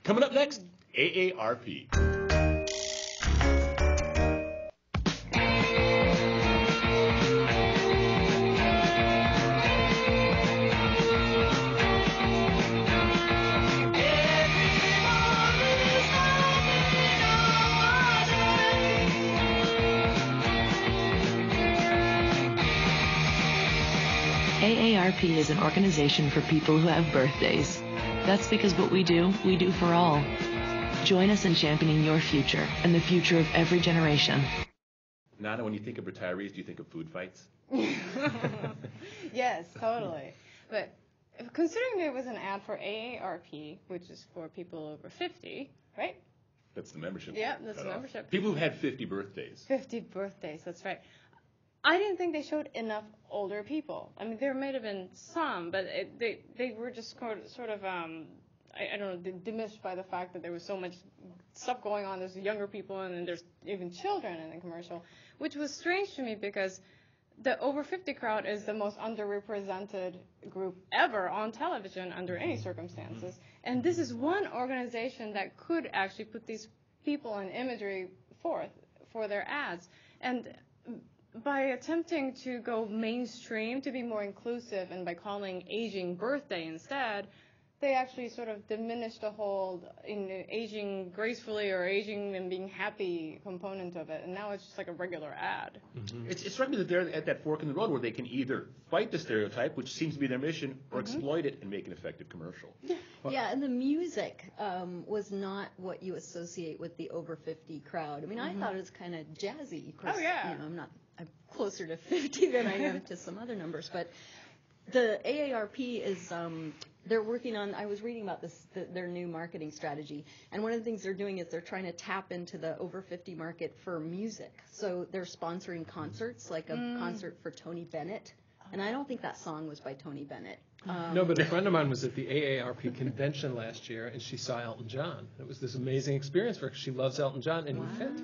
Coming up next, AARP. AARP is an organization for people who have birthdays. That's because what we do for all. Join us in championing your future and the future of every generation. Nana, when you think of retirees, do you think of food fights? Yes, totally. But considering there was an ad for AARP, which is for people over 50, right? That's the membership. Yeah, that's the membership. People who've had 50 birthdays. 50 birthdays, that's right. I didn't think they showed enough older people. I mean, there might have been some, but they were just sort of I don't know, diminished by the fact that there was so much stuff going on. There's younger people, and then there's even children in the commercial, which was strange to me because the over 50 crowd is the most underrepresented group ever on television under any circumstances. And this is one organization that could actually put these people and imagery forth for their ads. And by attempting to go mainstream, to be more inclusive, and by calling aging birthday instead, they actually sort of diminished the whole aging gracefully or aging and being happy component of it. And now it's just like a regular ad. Mm-hmm. It struck me that they're at that fork in the road where they can either fight the stereotype, which seems to be their mission, or exploit it and make an effective commercial. Yeah, and the music was not what you associate with the over 50 crowd. I mean, I thought it was kind of jazzy. Of course, I'm closer to 50 than I am to some other numbers, but the AARP is they're working on, I was reading about this, their new marketing strategy, and one of the things they're doing is they're trying to tap into the over 50 market for music. So they're sponsoring concerts, like a concert for Tony Bennett, and I don't think that song was by Tony Bennett. No, but a friend of mine was at the AARP convention last year, and she saw Elton John. It was this amazing experience for her because she loves Elton John, and he fit.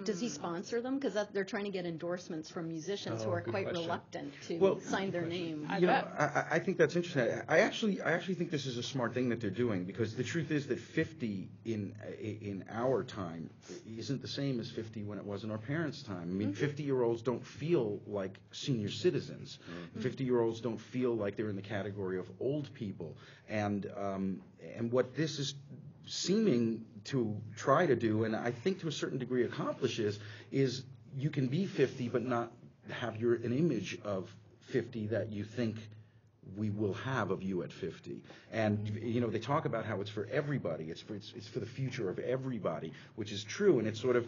Does he sponsor them? Because they're trying to get endorsements from musicians who are quite reluctant to sign their name. I think that's interesting. I actually think this is a smart thing that they're doing, because the truth is that 50 in our time isn't the same as 50 when it was in our parents' time. I mean, 50-year-olds don't feel like senior citizens. 50-year-olds don't feel like they're in the category of old people. And what this is seeming to try to do, and I think to a certain degree accomplishes, is you can be 50 but not have an image of 50 that you think we will have of you at 50. And they talk about how it's for everybody. It's for the future of everybody, which is true. And it's sort of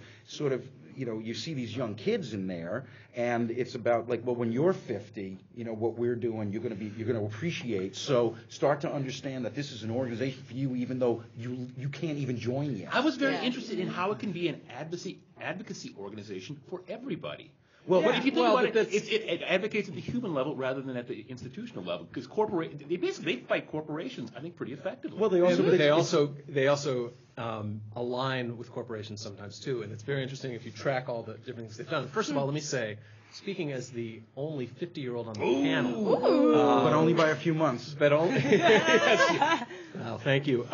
you see these young kids in there, and it's about like, well, when you're 50, what we're doing, you're going to appreciate. So start to understand that this is an organization for you, even though you can't even join yet. I was very interested in how it can be an advocacy organization for everybody. Well, but if you think about it, it advocates at the human level rather than at the institutional level, because they fight corporations, I think, pretty effectively. Well, they also align with corporations sometimes too, and it's very interesting if you track all the different things they've done. First of all, let me say, speaking as the only 50-year-old on the panel, but only by a few months. But only. Yes. Well, thank you.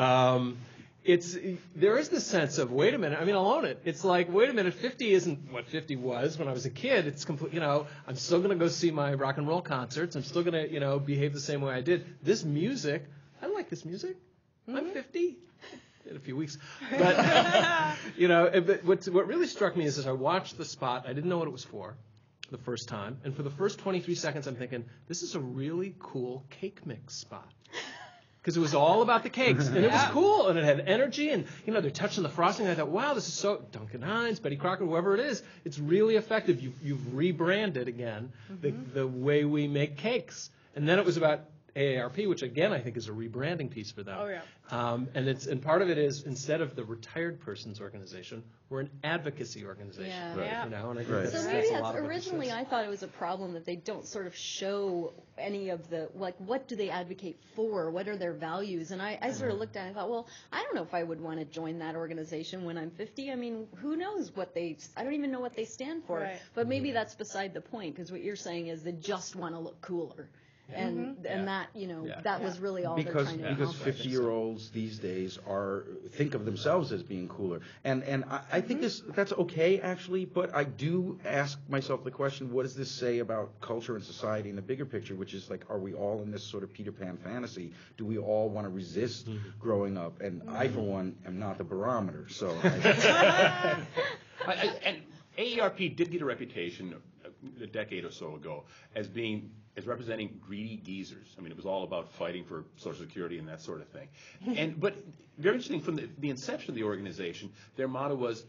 There is this sense of, wait a minute, I mean, I'll own it. It's like, wait a minute, 50 isn't what 50 was when I was a kid. It's complete, I'm still going to go see my rock and roll concerts. I'm still going to, behave the same way I did. This music, I like this music. I'm 50 in a few weeks. But, but what really struck me is as I watched the spot, I didn't know what it was for the first time. And for the first 23 seconds, I'm thinking, this is a really cool cake mix spot. Because it was all about the cakes, and it was cool, and it had energy, and, they're touching the frosting, and I thought, wow, this is so, Duncan Hines, Betty Crocker, whoever it is, it's really effective. You've rebranded, again, the way we make cakes. And then it was about AARP, which, again, I think is a rebranding piece for them. Oh, yeah. And part of it is, instead of the retired person's organization, we're an advocacy organization. Yeah. Right. Yeah. And I think So maybe that's originally I thought it was a problem that they don't sort of show any of the, like, what do they advocate for? What are their values? And I sort of looked at it and thought, well, I don't know if I would want to join that organization when I'm 50. I mean, who knows I don't even know what they stand for. Right. But maybe that's beside the point, because what you're saying is they just want to look cooler. and that that was really all they're trying to because accomplish. 50-year-olds these days think of themselves as being cooler, and I think that's okay actually, but I do ask myself the question, what does this say about culture and society in the bigger picture, which is like, are we all in this sort of Peter Pan fantasy? Do we all want to resist growing up? And I, for one, am not the barometer. So. And AARP did get a reputation a decade or so ago as representing greedy geezers. I mean, it was all about fighting for Social Security and that sort of thing. But very interesting, from the inception of the organization, their motto was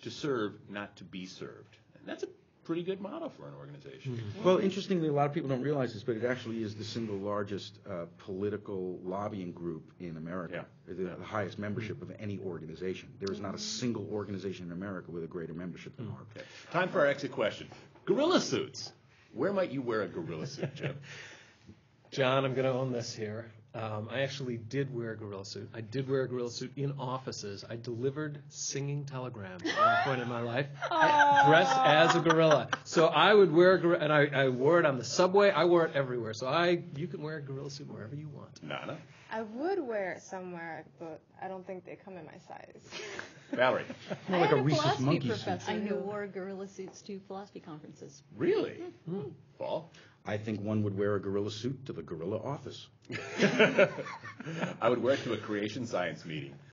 to serve, not to be served. And that's a pretty good motto for an organization. Well, interestingly, a lot of people don't realize this, but it actually is the single largest political lobbying group in America. The highest membership of any organization. There is not a single organization in America with a greater membership than Aarp. Okay. Time for our exit question. Gorilla suits. Where might you wear a gorilla suit, Jim? John, I'm going to own this here. I actually did wear a gorilla suit. I did wear a gorilla suit in offices. I delivered singing telegrams at one point in my life, dressed as a gorilla. So I would wear a gorilla, and I wore it on the subway. I wore it everywhere. So you can wear a gorilla suit wherever you want. Nana? I would wear it somewhere, but I don't think they come in my size. Valerie? More like a rhesus monkey suit. Professor who wore gorilla suits to philosophy conferences. Really? Paul? I think one would wear a gorilla suit to the gorilla office. I would wear it to a creation science meeting.